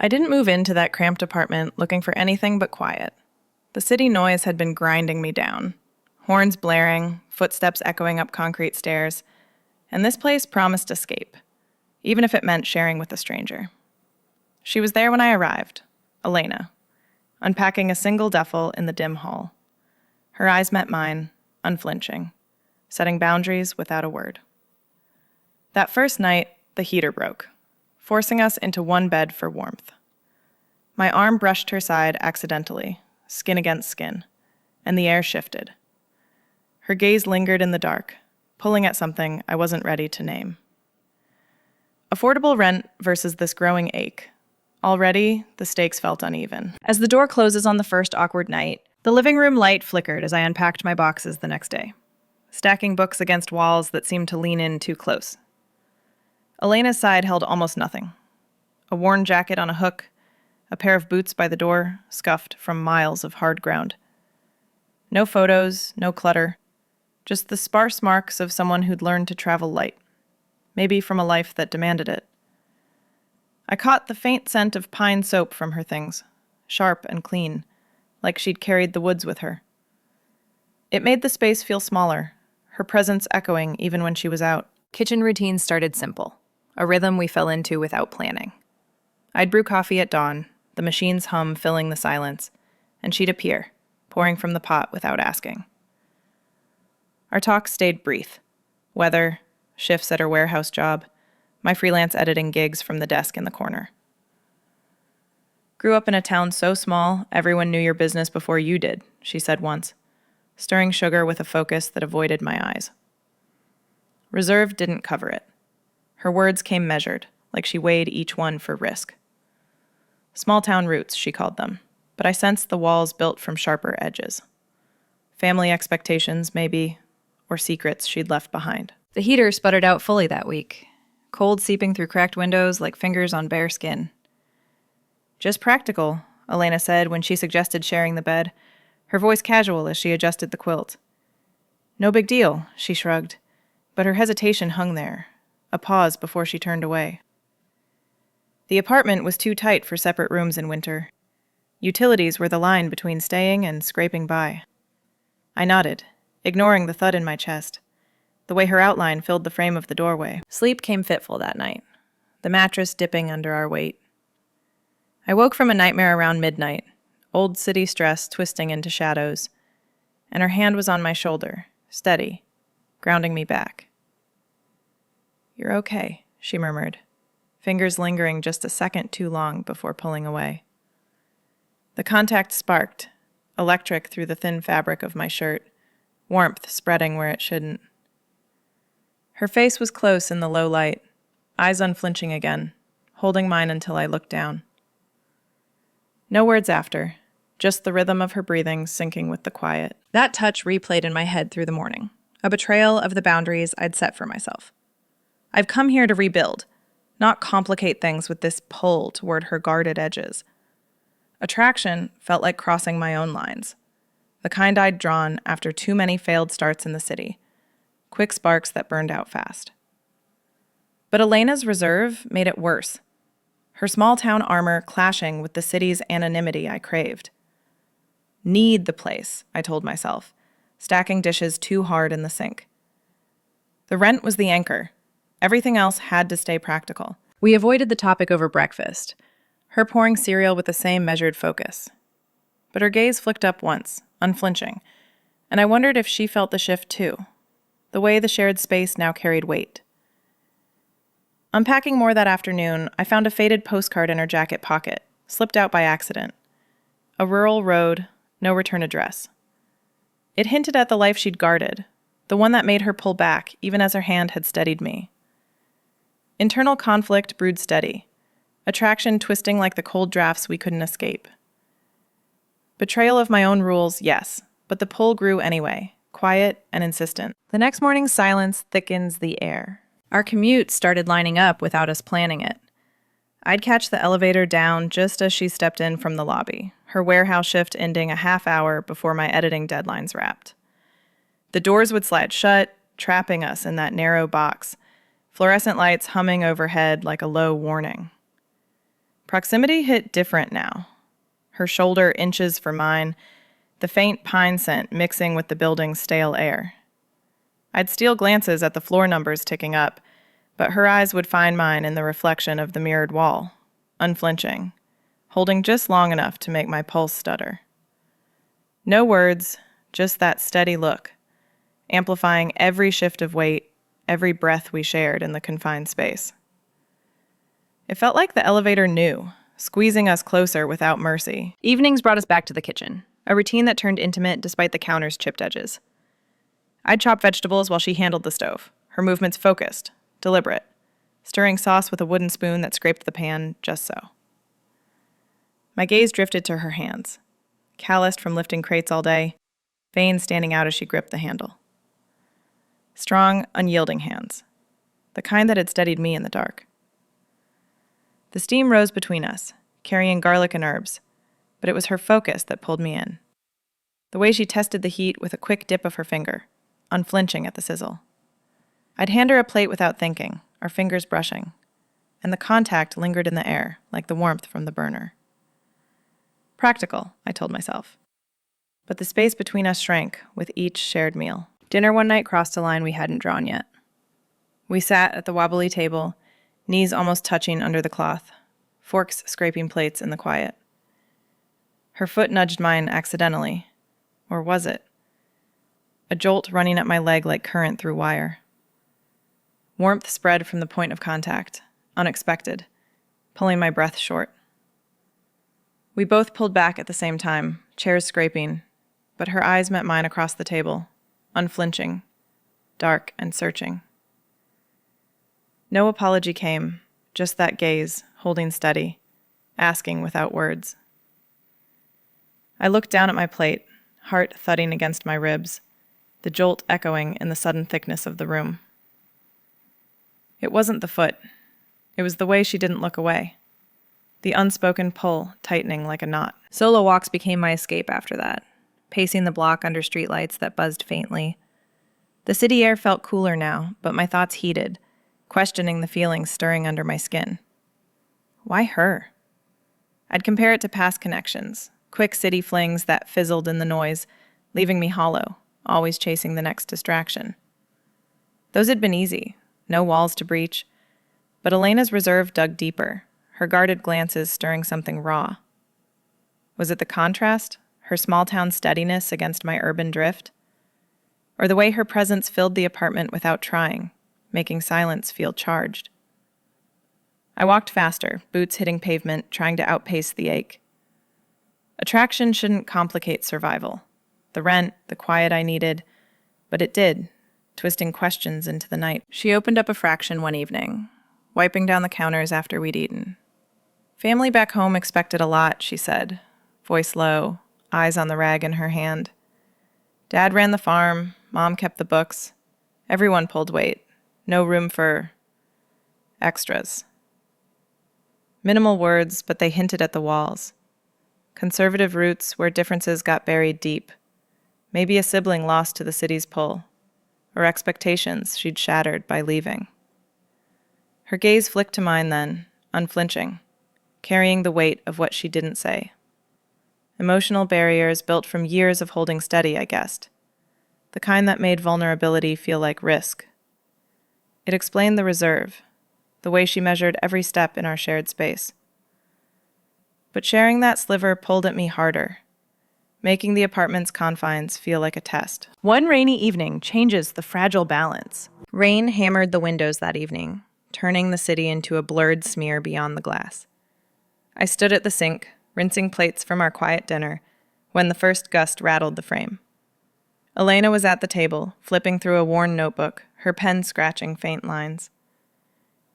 I didn't move into that cramped apartment looking for anything but quiet. The city noise had been grinding me down. Horns blaring, footsteps echoing up concrete stairs, and this place promised escape, even if it meant sharing with a stranger. She was there when I arrived, Elena, unpacking a single duffel in the dim hall. Her eyes met mine, unflinching, setting boundaries without a word. That first night, the heater broke, forcing us into one bed for warmth. My arm brushed her side accidentally, skin against skin, and the air shifted. Her gaze lingered in the dark, pulling at something I wasn't ready to name. Affordable rent versus this growing ache. Already, the stakes felt uneven. As the door closes on the first awkward night, the living room light flickered as I unpacked my boxes the next day, stacking books against walls that seemed to lean in too close. Elena's side held almost nothing. A worn jacket on a hook, a pair of boots by the door, scuffed from miles of hard ground. No photos, no clutter, just the sparse marks of someone who'd learned to travel light, maybe from a life that demanded it. I caught the faint scent of pine soap from her things, sharp and clean, like she'd carried the woods with her. It made the space feel smaller, her presence echoing even when she was out. Kitchen routines started simple, a rhythm we fell into without planning. I'd brew coffee at dawn, the machine's hum filling the silence, and she'd appear, pouring from the pot without asking. Our talk stayed brief. Weather, shifts at her warehouse job, my freelance editing gigs from the desk in the corner. Grew up in a town so small, everyone knew your business before you did, she said once, stirring sugar with a focus that avoided my eyes. Reserve didn't cover it. Her words came measured, like she weighed each one for risk. Small-town roots, she called them, but I sensed the walls built from sharper edges. Family expectations, maybe, or secrets she'd left behind. The heater sputtered out fully that week, cold seeping through cracked windows like fingers on bare skin. Just practical, Elena said when she suggested sharing the bed, her voice casual as she adjusted the quilt. No big deal, she shrugged, but her hesitation hung there, a pause before she turned away. The apartment was too tight for separate rooms in winter. Utilities were the line between staying and scraping by. I nodded, ignoring the thud in my chest, the way her outline filled the frame of the doorway. Sleep came fitful that night, the mattress dipping under our weight. I woke from a nightmare around midnight, old city stress twisting into shadows, and her hand was on my shoulder, steady, grounding me back. "You're okay," she murmured, fingers lingering just a second too long before pulling away. The contact sparked, electric through the thin fabric of my shirt, warmth spreading where it shouldn't. Her face was close in the low light, eyes unflinching again, holding mine until I looked down. No words after, just the rhythm of her breathing syncing with the quiet. That touch replayed in my head through the morning, a betrayal of the boundaries I'd set for myself. I've come here to rebuild, not complicate things with this pull toward her guarded edges. Attraction felt like crossing my own lines, the kind I'd drawn after too many failed starts in the city, quick sparks that burned out fast. But Elena's reserve made it worse, her small-town armor clashing with the city's anonymity I craved. Need the place, I told myself, stacking dishes too hard in the sink. The rent was the anchor. Everything else had to stay practical. We avoided the topic over breakfast, her pouring cereal with the same measured focus. But her gaze flicked up once, unflinching, and I wondered if she felt the shift too, the way the shared space now carried weight. Unpacking more that afternoon, I found a faded postcard in her jacket pocket, slipped out by accident. A rural road, no return address. It hinted at the life she'd guarded, the one that made her pull back even as her hand had steadied me. Internal conflict brewed steady, attraction twisting like the cold drafts we couldn't escape. Betrayal of my own rules, yes, but the pull grew anyway, quiet and insistent. The next morning's silence thickens the air. Our commute started lining up without us planning it. I'd catch the elevator down just as she stepped in from the lobby, her warehouse shift ending a half hour before my editing deadlines wrapped. The doors would slide shut, trapping us in that narrow box, fluorescent lights humming overhead like a low warning. Proximity hit different now. Her shoulder inches for mine, the faint pine scent mixing with the building's stale air. I'd steal glances at the floor numbers ticking up, but her eyes would find mine in the reflection of the mirrored wall, unflinching, holding just long enough to make my pulse stutter. No words, just that steady look, amplifying every shift of weight, every breath we shared in the confined space. It felt like the elevator knew, squeezing us closer without mercy. Evenings brought us back to the kitchen, a routine that turned intimate despite the counter's chipped edges. I'd chop vegetables while she handled the stove, her movements focused, deliberate, stirring sauce with a wooden spoon that scraped the pan just so. My gaze drifted to her hands, calloused from lifting crates all day, veins standing out as she gripped the handle. Strong, unyielding hands, the kind that had steadied me in the dark. The steam rose between us, carrying garlic and herbs, but it was her focus that pulled me in. The way she tested the heat with a quick dip of her finger, unflinching at the sizzle. I'd hand her a plate without thinking, our fingers brushing, and the contact lingered in the air like the warmth from the burner. Practical, I told myself. But the space between us shrank with each shared meal. Dinner one night crossed a line we hadn't drawn yet. We sat at the wobbly table, knees almost touching under the cloth, forks scraping plates in the quiet. Her foot nudged mine accidentally. Or was it? A jolt running up my leg like current through wire. Warmth spread from the point of contact, unexpected, pulling my breath short. We both pulled back at the same time, chairs scraping, but her eyes met mine across the table, unflinching, dark and searching. No apology came, just that gaze, holding steady, asking without words. I looked down at my plate, heart thudding against my ribs, the jolt echoing in the sudden thickness of the room. It wasn't the foot. It was the way she didn't look away. The unspoken pull tightening like a knot. Solo walks became my escape after that, pacing the block under streetlights that buzzed faintly. The city air felt cooler now, but my thoughts heated, questioning the feelings stirring under my skin. Why her? I'd compare it to past connections, quick city flings that fizzled in the noise, leaving me hollow, always chasing the next distraction. Those had been easy, no walls to breach, but Elena's reserve dug deeper, her guarded glances stirring something raw. Was it the contrast, her small-town steadiness against my urban drift? Or the way her presence filled the apartment without trying, making silence feel charged? I walked faster, boots hitting pavement, trying to outpace the ache. Attraction shouldn't complicate survival. The rent, the quiet I needed, but it did, twisting questions into the night. She opened up a fraction one evening, wiping down the counters after we'd eaten. Family back home expected a lot, she said, voice low, eyes on the rag in her hand. Dad ran the farm, Mom kept the books. Everyone pulled weight. No room for extras. Minimal words, but they hinted at the walls. Conservative roots where differences got buried deep. Maybe a sibling lost to the city's pull, or expectations she'd shattered by leaving. Her gaze flicked to mine then, unflinching, carrying the weight of what she didn't say. Emotional barriers built from years of holding steady, I guessed. The kind that made vulnerability feel like risk. It explained the reserve, the way she measured every step in our shared space. But sharing that sliver pulled at me harder, making the apartment's confines feel like a test. One rainy evening changes the fragile balance. Rain hammered the windows that evening, turning the city into a blurred smear beyond the glass. I stood at the sink, rinsing plates from our quiet dinner, when the first gust rattled the frame. Elena was at the table, flipping through a worn notebook, her pen scratching faint lines.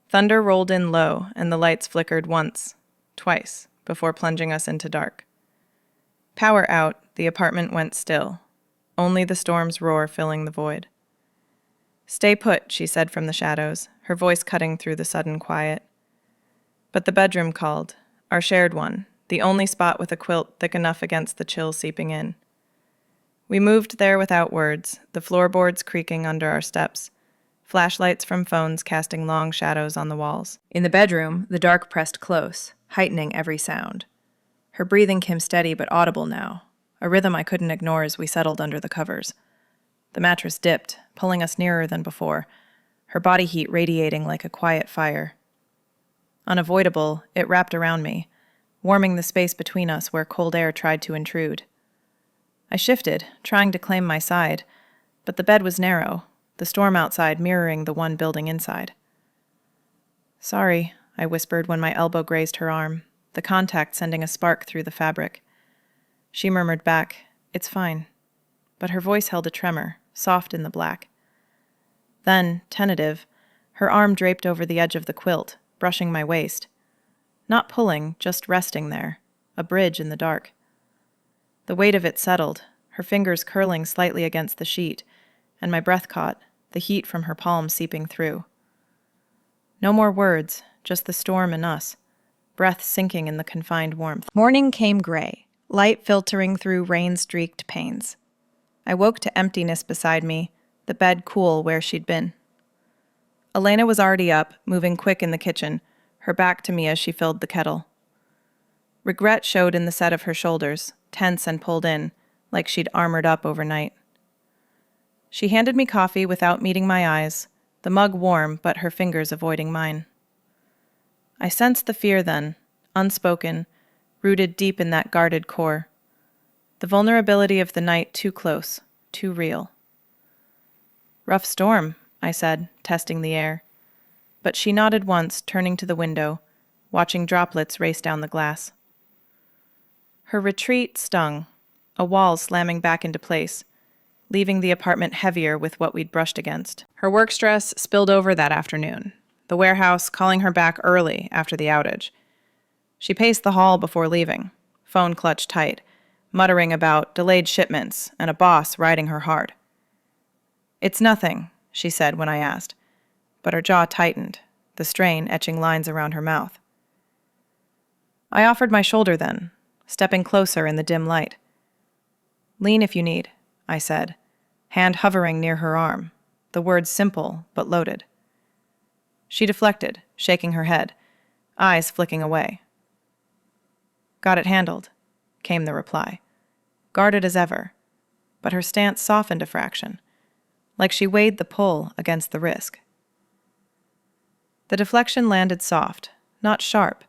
Thunder rolled in low, and the lights flickered once, twice, before plunging us into dark. Power out, the apartment went still, only the storm's roar filling the void. "Stay put," she said from the shadows, her voice cutting through the sudden quiet. But the bedroom called, our shared one, the only spot with a quilt thick enough against the chill seeping in. We moved there without words, the floorboards creaking under our steps, flashlights from phones casting long shadows on the walls. In the bedroom, the dark pressed close, heightening every sound. Her breathing came steady but audible now, a rhythm I couldn't ignore as we settled under the covers. The mattress dipped, pulling us nearer than before, her body heat radiating like a quiet fire. Unavoidable, it wrapped around me, warming the space between us where cold air tried to intrude. I shifted, trying to claim my side, but the bed was narrow, the storm outside mirroring the one building inside. "Sorry," I whispered when my elbow grazed her arm, the contact sending a spark through the fabric. She murmured back, "It's fine," but her voice held a tremor, soft in the black. Then, tentative, her arm draped over the edge of the quilt, brushing my waist. Not pulling, just resting there, a bridge in the dark. The weight of it settled, her fingers curling slightly against the sheet, and my breath caught, the heat from her palm seeping through. No more words, just the storm and us, breath sinking in the confined warmth. Morning came gray, light filtering through rain-streaked panes. I woke to emptiness beside me, the bed cool where she'd been. Elena was already up, moving quick in the kitchen, her back to me as she filled the kettle. Regret showed in the set of her shoulders, tense and pulled in, like she'd armored up overnight. She handed me coffee without meeting my eyes, the mug warm but her fingers avoiding mine. I sensed the fear then, unspoken, rooted deep in that guarded core. The vulnerability of the night too close, too real. "Rough storm," I said, testing the air. But she nodded once, turning to the window, watching droplets race down the glass. Her retreat stung, a wall slamming back into place, leaving the apartment heavier with what we'd brushed against. Her work stress spilled over that afternoon, the warehouse calling her back early after the outage. She paced the hall before leaving, phone clutched tight, muttering about delayed shipments and a boss riding her hard. "It's nothing," she said when I asked, but her jaw tightened, the strain etching lines around her mouth. I offered my shoulder then, stepping closer in the dim light. "Lean if you need," I said, hand hovering near her arm, the words simple but loaded. She deflected, shaking her head, eyes flicking away. "Got it handled," came the reply, guarded as ever, but her stance softened a fraction, like she weighed the pull against the risk. The deflection landed soft, not sharp,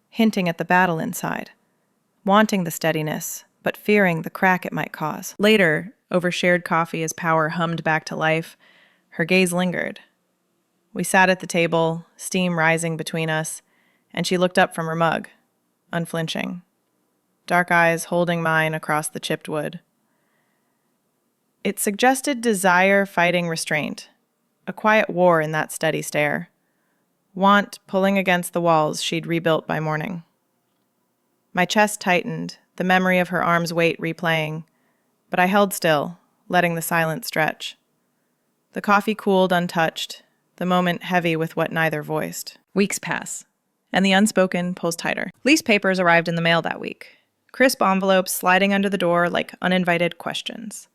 hinting at the battle inside, wanting the steadiness, but fearing the crack it might cause. Later, over shared coffee as power hummed back to life, her gaze lingered. We sat at the table, steam rising between us, and she looked up from her mug, unflinching, dark eyes holding mine across the chipped wood. It suggested desire fighting restraint, a quiet war in that steady stare, want pulling against the walls she'd rebuilt by morning. My chest tightened, the memory of her arm's weight replaying, but I held still, letting the silence stretch. The coffee cooled untouched, the moment heavy with what neither voiced. Weeks pass, and the unspoken pulls tighter. Lease papers arrived in the mail that week, crisp envelopes sliding under the door like uninvited questions.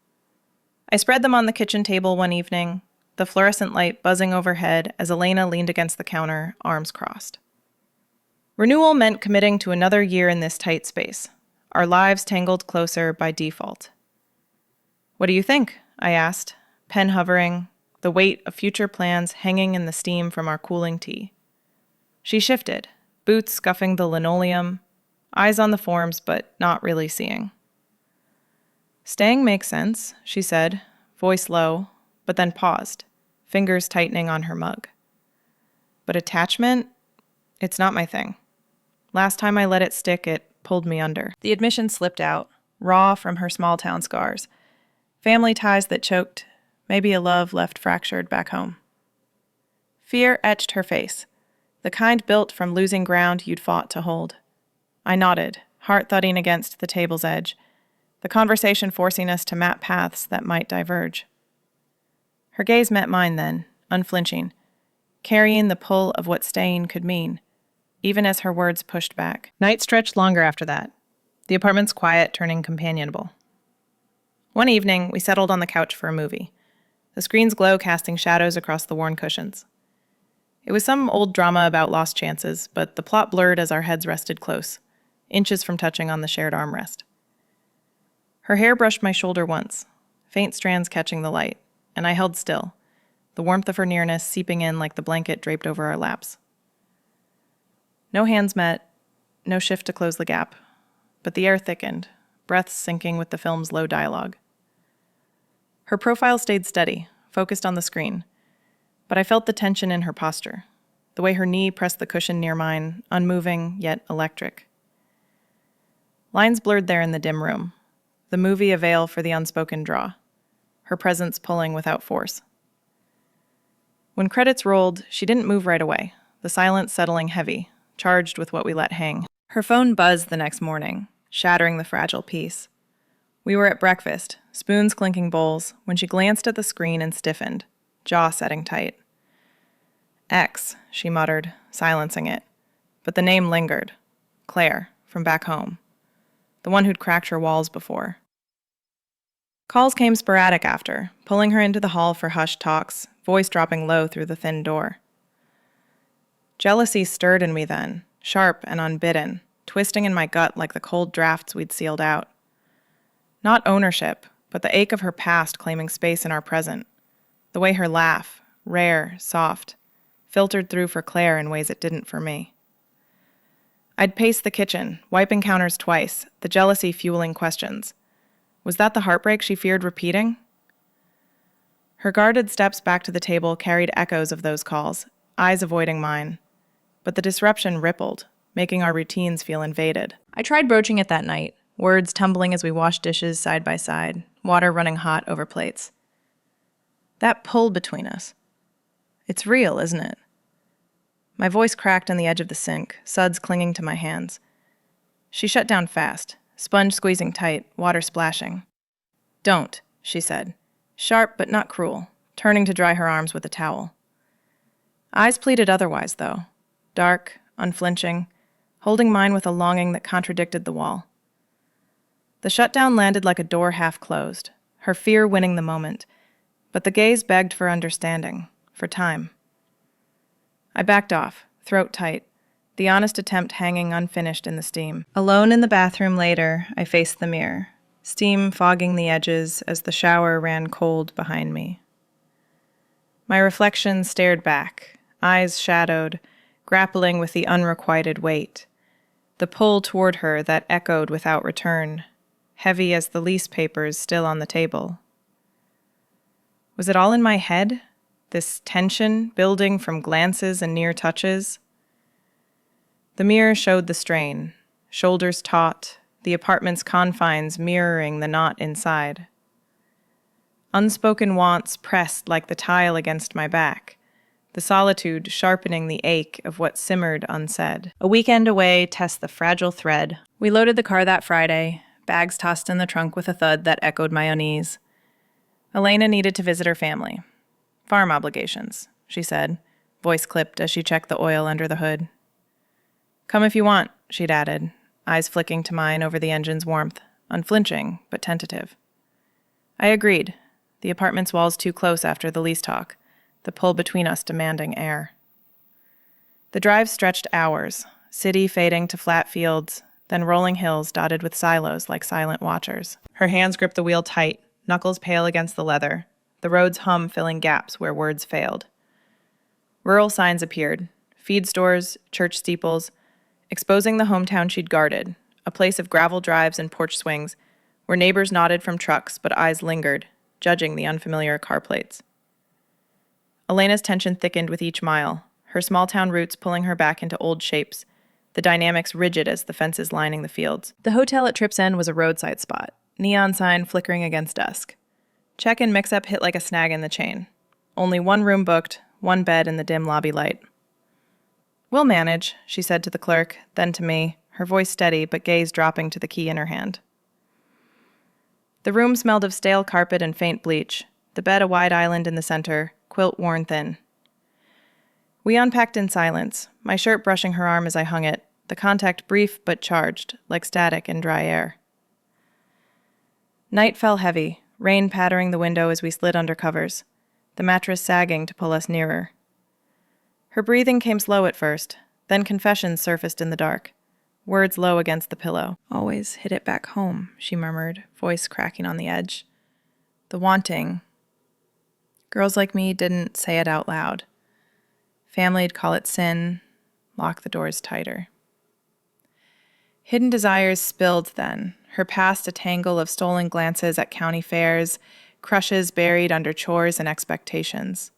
I spread them on the kitchen table one evening, the fluorescent light buzzing overhead as Elena leaned against the counter, arms crossed. Renewal meant committing to another year in this tight space, our lives tangled closer by default. "What do you think?" I asked, pen hovering, the weight of future plans hanging in the steam from our cooling tea. She shifted, boots scuffing the linoleum, eyes on the forms but not really seeing. "Staying makes sense," she said, voice low, but then paused, fingers tightening on her mug. "But attachment? It's not my thing. Last time I let it stick, it pulled me under." The admission slipped out, raw from her small-town scars. Family ties that choked, maybe a love left fractured back home. Fear etched her face, the kind built from losing ground you'd fought to hold. I nodded, heart thudding against the table's edge, the conversation forcing us to map paths that might diverge. Her gaze met mine then, unflinching, carrying the pull of what staying could mean, even as her words pushed back. Night stretched longer after that, the apartment's quiet turning companionable. One evening, we settled on the couch for a movie, the screen's glow casting shadows across the worn cushions. It was some old drama about lost chances, but the plot blurred as our heads rested close, inches from touching on the shared armrest. Her hair brushed my shoulder once, faint strands catching the light, and I held still, the warmth of her nearness seeping in like the blanket draped over our laps. No hands met, no shift to close the gap, but the air thickened, breaths syncing with the film's low dialogue. Her profile stayed steady, focused on the screen, but I felt the tension in her posture, the way her knee pressed the cushion near mine, unmoving yet electric. Lines blurred there in the dim room, the movie a veil for the unspoken draw, her presence pulling without force. When credits rolled, she didn't move right away, the silence settling heavy, charged with what we let hang. Her phone buzzed the next morning, shattering the fragile peace. We were at breakfast, spoons clinking bowls, when she glanced at the screen and stiffened, jaw setting tight. X, she muttered, silencing it. But the name lingered. Claire, from back home. The one who'd cracked her walls before. Calls came sporadic after, pulling her into the hall for hushed talks, voice dropping low through the thin door. Jealousy stirred in me then, sharp and unbidden, twisting in my gut like the cold drafts we'd sealed out. Not ownership, but the ache of her past claiming space in our present. The way her laugh, rare, soft, filtered through for Claire in ways it didn't for me. I'd paced the kitchen, wiping counters twice, the jealousy fueling questions. Was that the heartbreak she feared repeating? Her guarded steps back to the table carried echoes of those calls, eyes avoiding mine. But the disruption rippled, making our routines feel invaded. I tried broaching it that night, words tumbling as we washed dishes side by side, water running hot over plates. That pull between us. It's real, isn't it? My voice cracked on the edge of the sink, suds clinging to my hands. She shut down fast, sponge squeezing tight, water splashing. Don't, she said, sharp but not cruel, turning to dry her arms with a towel. Eyes pleaded otherwise, though, dark, unflinching, holding mine with a longing that contradicted the wall. The shutdown landed like a door half closed, her fear winning the moment, but the gaze begged for understanding, for time. I backed off, throat tight, the honest attempt hanging unfinished in the steam. Alone in the bathroom later, I faced the mirror, steam fogging the edges as the shower ran cold behind me. My reflection stared back, eyes shadowed, grappling with the unrequited weight, the pull toward her that echoed without return, heavy as the lease papers still on the table. Was it all in my head? This tension building from glances and near touches? The mirror showed the strain, shoulders taut, the apartment's confines mirroring the knot inside. Unspoken wants pressed like the tile against my back, the solitude sharpening the ache of what simmered unsaid. A weekend away test the fragile thread. We loaded the car that Friday, bags tossed in the trunk with a thud that echoed my unease. Elena needed to visit her family. Farm obligations, she said, voice clipped as she checked the oil under the hood. Come if you want, she'd added, eyes flicking to mine over the engine's warmth, unflinching but tentative. I agreed, the apartment's walls too close after the lease talk, the pull between us demanding air. The drive stretched hours, city fading to flat fields, then rolling hills dotted with silos like silent watchers. Her hands gripped the wheel tight, knuckles pale against the leather, the road's hum filling gaps where words failed. Rural signs appeared, feed stores, church steeples, exposing the hometown she'd guarded, a place of gravel drives and porch swings, where neighbors nodded from trucks but eyes lingered, judging the unfamiliar car plates. Elena's tension thickened with each mile, her small-town roots pulling her back into old shapes, the dynamics rigid as the fences lining the fields. The hotel at Trip's End was a roadside spot, neon sign flickering against dusk. Check-in mix-up hit like a snag in the chain. Only one room booked, one bed in the dim lobby light. We'll manage, she said to the clerk, then to me, her voice steady but gaze dropping to the key in her hand. The room smelled of stale carpet and faint bleach, the bed a wide island in the center, quilt worn thin. We unpacked in silence, my shirt brushing her arm as I hung it, the contact brief but charged, like static in dry air. Night fell heavy, rain pattering the window as we slid under covers, the mattress sagging to pull us nearer. Her breathing came slow at first, then confessions surfaced in the dark, words low against the pillow. "Always hit it back home," she murmured, voice cracking on the edge. "The wanting." Girls like me didn't say it out loud. Family'd call it sin, lock the doors tighter. Hidden desires spilled then, her past a tangle of stolen glances at county fairs, crushes buried under chores and expectations.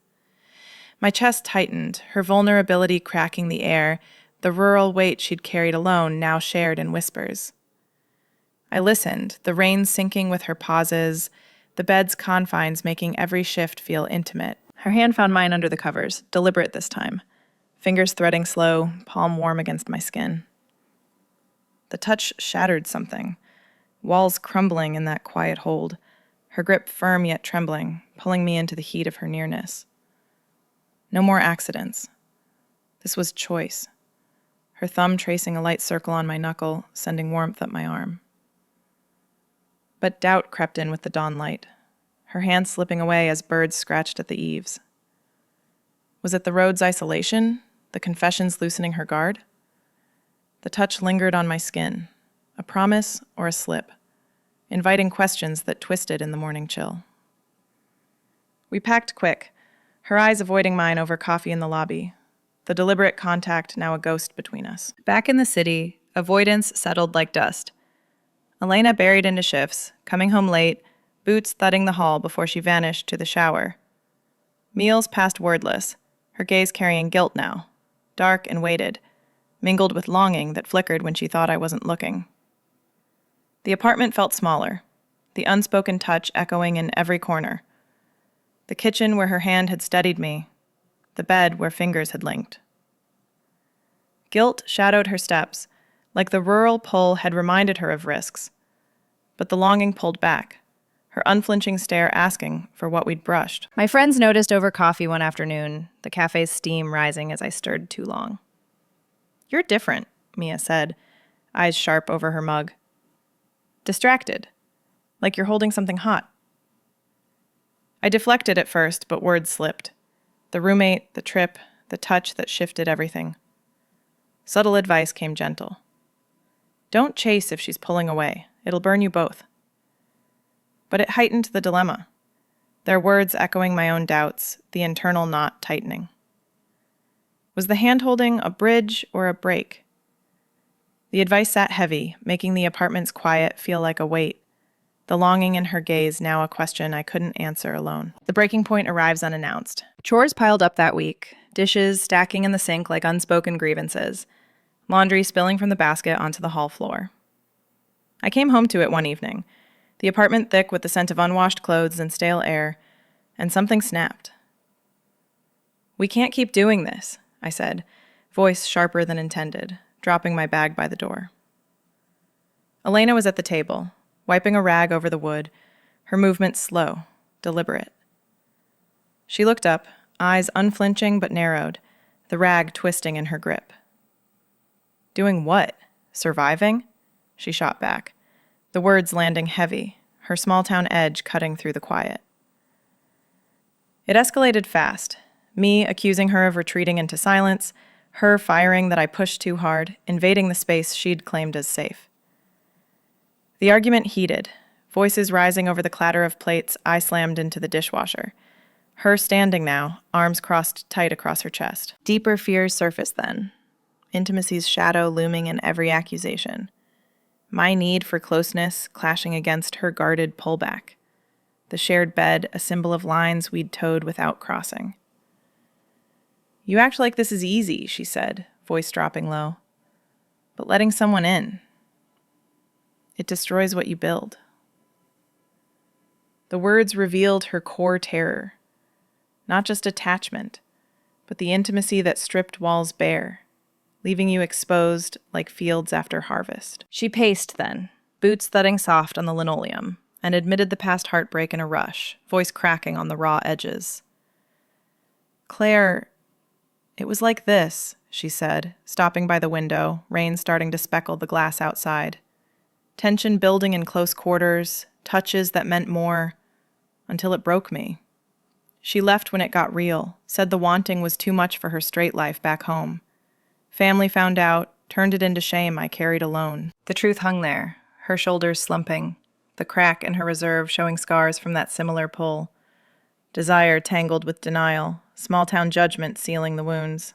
My chest tightened, her vulnerability cracking the air, the rural weight she'd carried alone now shared in whispers. I listened, the rain sinking with her pauses, the bed's confines making every shift feel intimate. Her hand found mine under the covers, deliberate this time. Fingers threading slow, palm warm against my skin. The touch shattered something. Walls crumbling in that quiet hold. Her grip firm yet trembling, pulling me into the heat of her nearness. No more accidents. This was choice. Her thumb tracing a light circle on my knuckle, sending warmth up my arm. But doubt crept in with the dawn light, her hand slipping away as birds scratched at the eaves. Was it the road's isolation, the confessions loosening her guard? The touch lingered on my skin, a promise or a slip, inviting questions that twisted in the morning chill. We packed quick, her eyes avoiding mine over coffee in the lobby, the deliberate contact now a ghost between us. Back in the city, avoidance settled like dust. Elena buried into shifts, coming home late, boots thudding the hall before she vanished to the shower. Meals passed wordless, her gaze carrying guilt now, dark and weighted, mingled with longing that flickered when she thought I wasn't looking. The apartment felt smaller, the unspoken touch echoing in every corner. The kitchen where her hand had steadied me, the bed where fingers had linked. Guilt shadowed her steps, like the rural pull had reminded her of risks. But the longing pulled back, her unflinching stare asking for what we'd brushed. My friends noticed over coffee one afternoon, the cafe's steam rising as I stirred too long. "You're different," Mia said, eyes sharp over her mug. "Distracted, like you're holding something hot." I deflected at first, but words slipped. The roommate, the trip, the touch that shifted everything. Subtle advice came gentle. "Don't chase if she's pulling away. It'll burn you both." But it heightened the dilemma, their words echoing my own doubts, the internal knot tightening. Was the hand-holding a bridge or a break? The advice sat heavy, making the apartment's quiet feel like a weight, the longing in her gaze now a question I couldn't answer alone. The breaking point arrives unannounced. Chores piled up that week, dishes stacking in the sink like unspoken grievances, laundry spilling from the basket onto the hall floor. I came home to it one evening, the apartment thick with the scent of unwashed clothes and stale air, and something snapped. "We can't keep doing this," I said, voice sharper than intended, dropping my bag by the door. Elena was at the table, wiping a rag over the wood, her movements slow, deliberate. She looked up, eyes unflinching but narrowed, the rag twisting in her grip. "Doing what? Surviving?" She shot back, the words landing heavy, her small-town edge cutting through the quiet. It escalated fast, me accusing her of retreating into silence, her firing that I pushed too hard, invading the space she'd claimed as safe. The argument heated, voices rising over the clatter of plates I slammed into the dishwasher. Her standing now, arms crossed tight across her chest. Deeper fears surfaced then, intimacy's shadow looming in every accusation. My need for closeness clashing against her guarded pullback. The shared bed, a symbol of lines we'd towed without crossing. "You act like this is easy," she said, voice dropping low. "But letting someone in, it destroys what you build." The words revealed her core terror. Not just attachment, but the intimacy that stripped walls bare, leaving you exposed like fields after harvest. She paced then, boots thudding soft on the linoleum, and admitted the past heartbreak in a rush, voice cracking on the raw edges. "Claire, it was like this," she said, stopping by the window, rain starting to speckle the glass outside. Tension building in close quarters, touches that meant more, until it broke me. She left when it got real, said the wanting was too much for her straight life back home. Family found out, turned it into shame I carried alone. The truth hung there, her shoulders slumping, the crack in her reserve showing scars from that similar pull. Desire tangled with denial, small-town judgment sealing the wounds.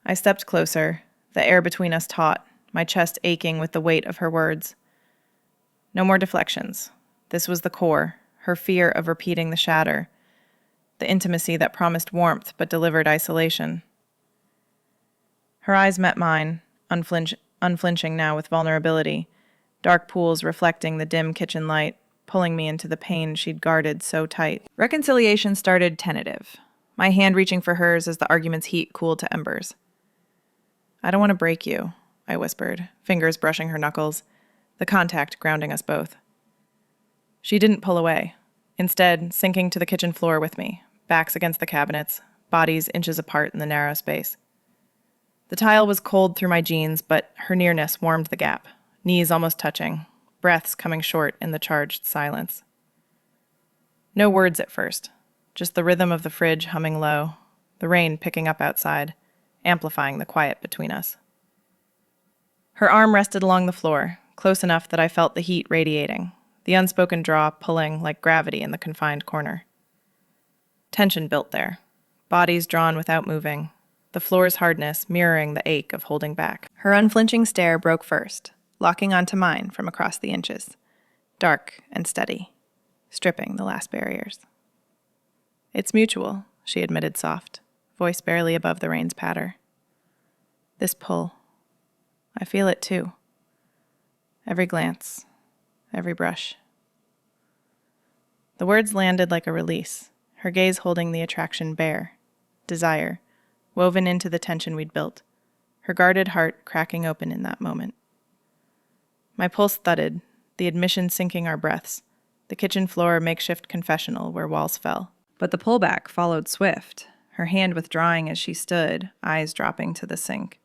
I stepped closer, the air between us taut, my chest aching with the weight of her words. No more deflections. This was the core, her fear of repeating the shatter, the intimacy that promised warmth but delivered isolation. Her eyes met mine, unflinching now with vulnerability, dark pools reflecting the dim kitchen light, pulling me into the pain she'd guarded so tight. Reconciliation started tentative, my hand reaching for hers as the argument's heat cooled to embers. "I don't want to break you," I whispered, fingers brushing her knuckles, the contact grounding us both. She didn't pull away, instead sinking to the kitchen floor with me, backs against the cabinets, bodies inches apart in the narrow space. The tile was cold through my jeans, but her nearness warmed the gap, knees almost touching, breaths coming short in the charged silence. No words at first, just the rhythm of the fridge humming low, the rain picking up outside, amplifying the quiet between us. Her arm rested along the floor, close enough that I felt the heat radiating, the unspoken draw pulling like gravity in the confined corner. Tension built there, bodies drawn without moving, the floor's hardness mirroring the ache of holding back. Her unflinching stare broke first, locking onto mine from across the inches, dark and steady, stripping the last barriers. "It's mutual," she admitted soft, voice barely above the rain's patter. "This pull. I feel it too. Every glance, every brush." The words landed like a release, her gaze holding the attraction bare, desire, woven into the tension we'd built, her guarded heart cracking open in that moment. My pulse thudded, the admission sinking our breaths, the kitchen floor a makeshift confessional where walls fell. But the pullback followed swift, her hand withdrawing as she stood, eyes dropping to the sink.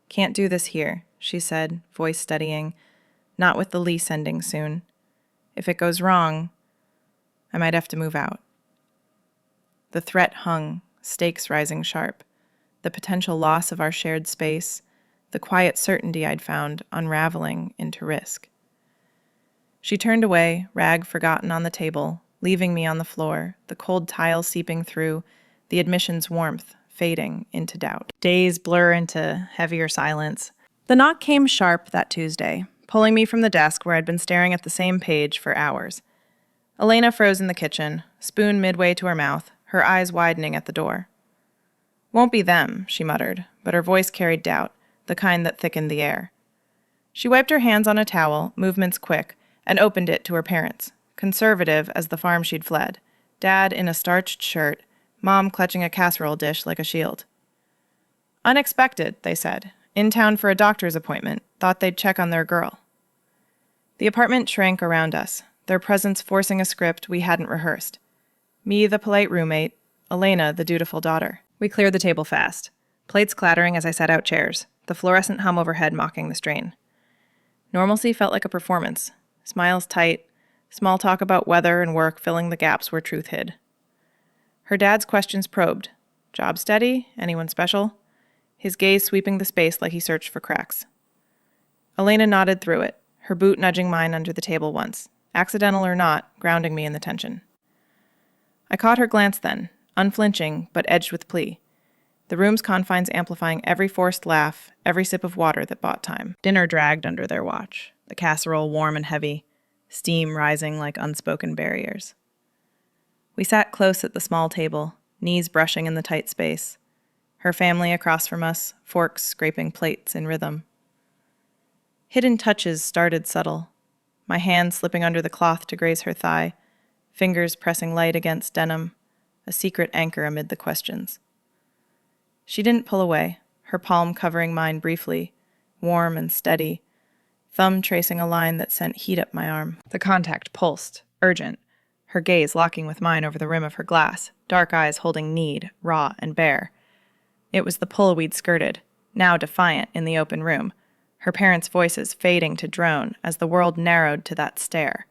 "Can't do this here," she said, voice steadying, "not with the lease ending soon. If it goes wrong, I might have to move out." The threat hung, stakes rising sharp, the potential loss of our shared space, the quiet certainty I'd found unraveling into risk. She turned away, rag forgotten on the table, leaving me on the floor, the cold tile seeping through, the admission's warmth fading into doubt. Days blur into heavier silence. The knock came sharp that Tuesday, pulling me from the desk where I'd been staring at the same page for hours. Elena froze in the kitchen, spoon midway to her mouth, her eyes widening at the door. "Won't be them," she muttered, but her voice carried doubt, the kind that thickened the air. She wiped her hands on a towel, movements quick, and opened it to her parents, conservative as the farm she'd fled, Dad in a starched shirt, Mom clutching a casserole dish like a shield. "Unexpected," they said. "In town for a doctor's appointment. Thought they'd check on their girl." The apartment shrank around us, their presence forcing a script we hadn't rehearsed. Me, the polite roommate, Elena, the dutiful daughter. We cleared the table fast, plates clattering as I set out chairs, the fluorescent hum overhead mocking the strain. Normalcy felt like a performance, smiles tight, small talk about weather and work filling the gaps where truth hid. Her dad's questions probed. "Job steady? Anyone special?" His gaze sweeping the space like he searched for cracks. Elena nodded through it, her boot nudging mine under the table once, accidental or not, grounding me in the tension. I caught her glance then, unflinching but edged with plea, the room's confines amplifying every forced laugh, every sip of water that bought time. Dinner dragged under their watch, the casserole warm and heavy, steam rising like unspoken barriers. We sat close at the small table, knees brushing in the tight space, her family across from us, forks scraping plates in rhythm. Hidden touches started subtle, my hand slipping under the cloth to graze her thigh, fingers pressing light against denim, a secret anchor amid the questions. She didn't pull away, her palm covering mine briefly, warm and steady, thumb tracing a line that sent heat up my arm. The contact pulsed, urgent, her gaze locking with mine over the rim of her glass, dark eyes holding need, raw and bare. It was the pull we'd skirted, now defiant in the open room, her parents' voices fading to drone as the world narrowed to that stare,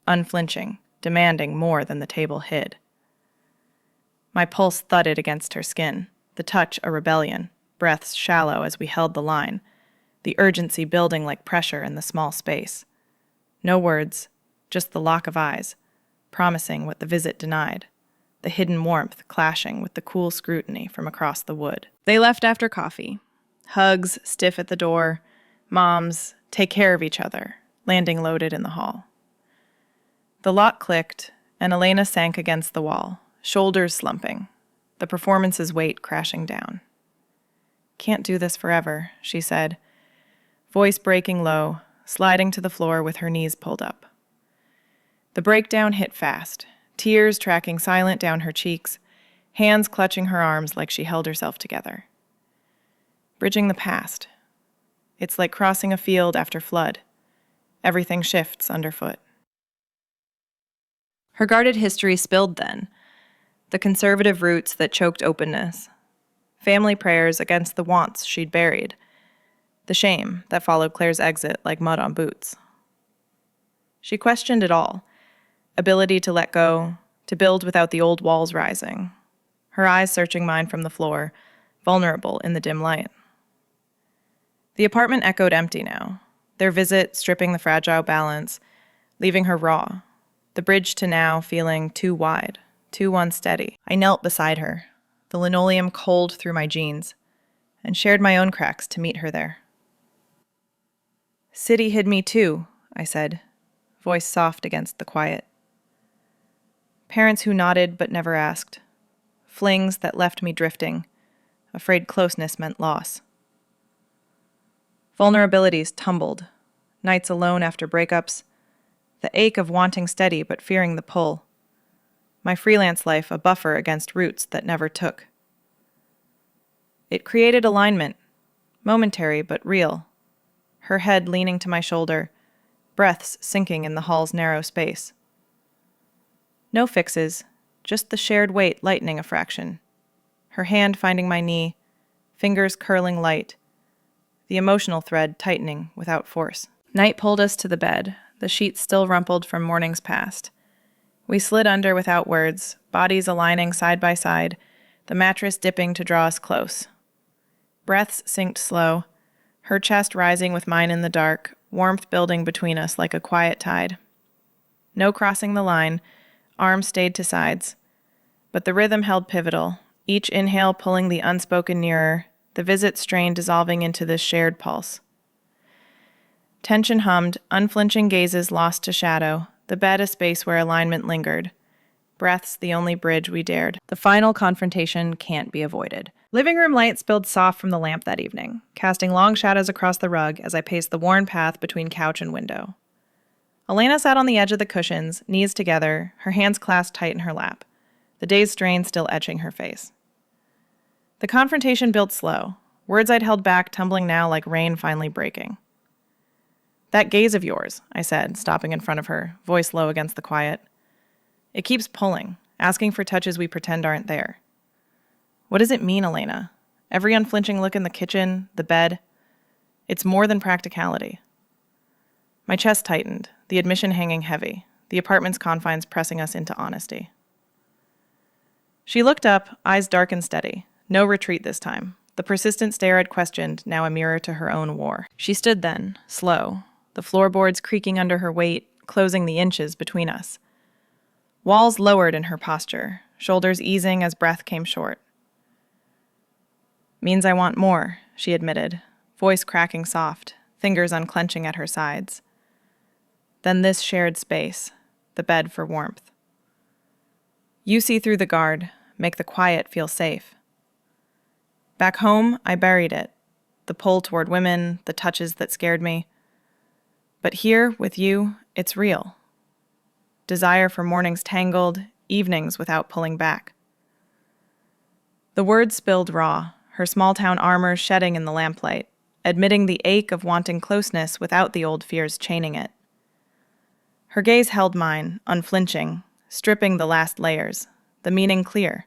unflinching, demanding more than the table hid. My pulse thudded against her skin, the touch a rebellion, breaths shallow as we held the line, the urgency building like pressure in the small space. No words, just the lock of eyes, promising what the visit denied, the hidden warmth clashing with the cool scrutiny from across the wood. They left after coffee. Hugs stiff at the door, moms take care of each other, landing loaded in the hall. The lock clicked, and Elena sank against the wall, shoulders slumping, the performance's weight crashing down. "Can't do this forever," she said, voice breaking low, sliding to the floor with her knees pulled up. The breakdown hit fast, tears tracking silent down her cheeks, hands clutching her arms like she held herself together. Bridging the past. It's like crossing a field after flood. Everything shifts underfoot. Her guarded history spilled then, the conservative roots that choked openness, family prayers against the wants she'd buried, the shame that followed Claire's exit like mud on boots. She questioned it all, ability to let go, to build without the old walls rising, her eyes searching mine from the floor, vulnerable in the dim light. The apartment echoed empty now, their visit stripping the fragile balance, leaving her raw, the bridge to now feeling too wide, too unsteady. I knelt beside her, the linoleum cold through my jeans, and shared my own cracks to meet her there. "City hid me too," I said, voice soft against the quiet. Parents who nodded but never asked, flings that left me drifting, afraid closeness meant loss. Vulnerabilities tumbled, nights alone after breakups, the ache of wanting steady but fearing the pull. My freelance life a buffer against roots that never took. It created alignment, momentary but real, her head leaning to my shoulder, breaths sinking in the hall's narrow space. No fixes, just the shared weight lightening a fraction, her hand finding my knee, fingers curling light, the emotional thread tightening without force. Night pulled us to the bed, the sheets still rumpled from mornings past. We slid under without words, bodies aligning side by side, the mattress dipping to draw us close. Breaths synced slow, her chest rising with mine in the dark, warmth building between us like a quiet tide. No crossing the line, arms stayed to sides. But the rhythm held pivotal, each inhale pulling the unspoken nearer, the visit strain dissolving into this shared pulse. Tension hummed, unflinching gazes lost to shadow, the bed a space where alignment lingered. Breaths the only bridge we dared. The final confrontation can't be avoided. Living room light spilled soft from the lamp that evening, casting long shadows across the rug as I paced the worn path between couch and window. Elena sat on the edge of the cushions, knees together, her hands clasped tight in her lap, the day's strain still etching her face. The confrontation built slow, words I'd held back tumbling now like rain finally breaking. "That gaze of yours," I said, stopping in front of her, voice low against the quiet. "It keeps pulling, asking for touches we pretend aren't there." "What does it mean, Elena? Every unflinching look in the kitchen, the bed. It's more than practicality." My chest tightened, the admission hanging heavy, the apartment's confines pressing us into honesty. She looked up, eyes dark and steady. No retreat this time. The persistent stare I'd questioned, now a mirror to her own war. She stood then, slow, the floorboards creaking under her weight, closing the inches between us. Walls lowered in her posture, shoulders easing as breath came short. "Means I want more," she admitted, voice cracking soft, fingers unclenching at her sides. Then this shared space, the bed for warmth. "You see through the guard, make the quiet feel safe." Back home, I buried it, the pull toward women, the touches that scared me. But here, with you, it's real. Desire for mornings tangled, evenings without pulling back. The words spilled raw, her small-town armor shedding in the lamplight, admitting the ache of wanting closeness without the old fears chaining it. Her gaze held mine, unflinching, stripping the last layers, the meaning clear.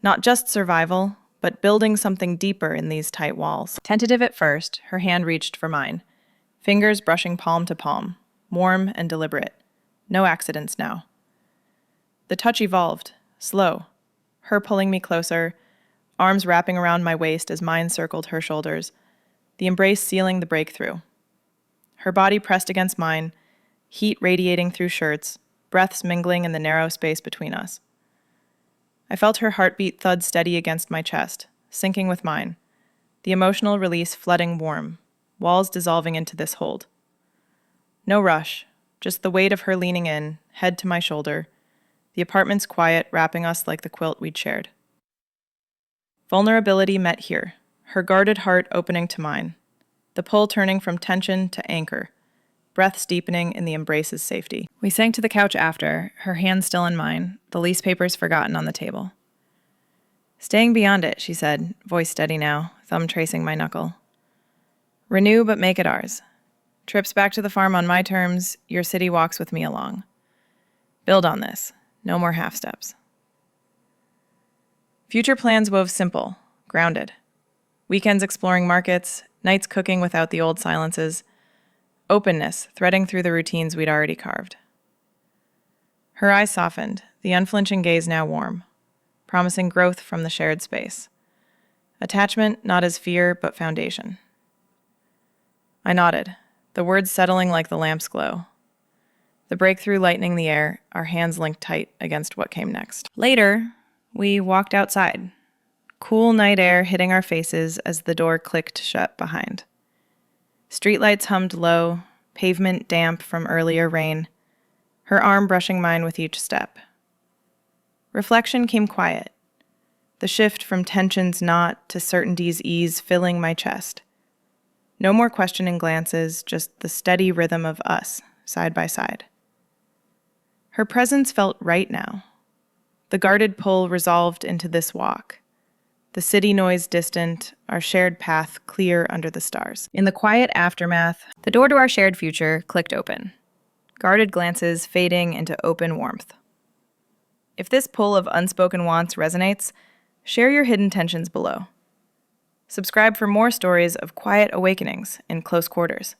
Not just survival, but building something deeper in these tight walls. Tentative at first, her hand reached for mine, fingers brushing palm to palm, warm and deliberate, No accidents now. The touch evolved, slow, her pulling me closer, arms wrapping around my waist as mine circled her shoulders, the embrace sealing the breakthrough. Her body pressed against mine, heat radiating through shirts, breaths mingling in the narrow space between us. I felt her heartbeat thud steady against my chest, syncing with mine, the emotional release flooding warm, walls dissolving into this hold. No rush, just the weight of her leaning in, head to my shoulder, the apartment's quiet wrapping us like the quilt we'd shared. Vulnerability met here, her guarded heart opening to mine, the pull turning from tension to anchor, breaths deepening in the embrace's safety. We sank to the couch after, her hand still in mine, the lease papers forgotten on the table. Staying beyond it, she said, voice steady now, thumb tracing my knuckle. Renew but make it ours. Trips back to the farm on my terms, your city walks with me along. Build on this. No more half steps. Future plans wove simple, grounded. Weekends exploring markets, nights cooking without the old silences, openness threading through the routines we'd already carved. Her eyes softened, the unflinching gaze now warm, promising growth from the shared space. Attachment not as fear, but foundation. I nodded, the words settling like the lamp's glow. The breakthrough lightening the air, our hands linked tight against what came next. Later, we walked outside. Cool night air hitting our faces as the door clicked shut behind. Streetlights hummed low, pavement damp from earlier rain, her arm brushing mine with each step. Reflection came quiet, the shift from tension's knot to certainty's ease filling my chest. No more questioning glances, just the steady rhythm of us, side by side. Her presence felt right now. The guarded pull resolved into this walk. The city noise distant, our shared path clear under the stars. In the quiet aftermath, the door to our shared future clicked open, guarded glances fading into open warmth. If this pull of unspoken wants resonates, share your hidden tensions below. Subscribe for more stories of quiet awakenings in close quarters.